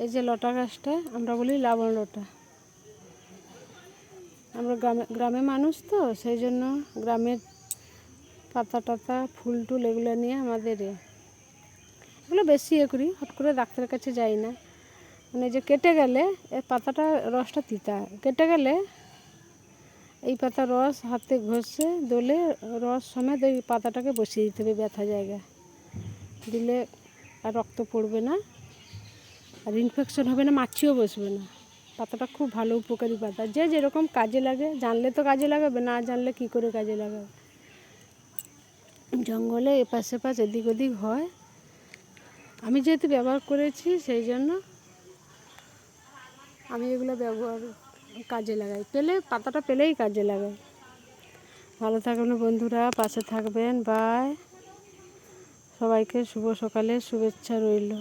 এই যে লতা গাছটা আমরা বলি লাবণ লতা। আমরা গ্রামে মানুষ তো, সেই জন্য গ্রামের পাতা টাতা ফুল টুল এগুলো নিয়ে আমাদের এগুলো বেশি করি, হট করে ডাক্তারের কাছে যাই না। মানে যে কেটে গেলে এর পাতাটা রসটা তিতা, কেটে গেলে এই পাতার রস হাতে ঘষে দলে রস সমেত ওই পাতাটাকে বসিয়ে দিতে হবে ব্যথা জায়গায়, দিলে আর রক্ত পড়বে না, আর ইনফেকশন হবে না, মাছিও বসবে না। পাতাটা খুব ভালো উপকারী পাতা, যে যেরকম কাজে লাগে, জানলে তো কাজে লাগাবে, না জানলে কি করে কাজে লাগাবে। জঙ্গলে এপাশ সেপাশ এদিক ওদিক হয়, আমি যেহেতু ব্যবহার করেছি সেই জন্য আমি এগুলো ব্যবহার কাজে লাগাই, পাতাটা পেলেই কাজে লাগাই। ভালো থাকবেন বন্ধুরা, পাশে থাকবেন, বাই। সবাইকে শুভ সকালের শুভেচ্ছা রইল।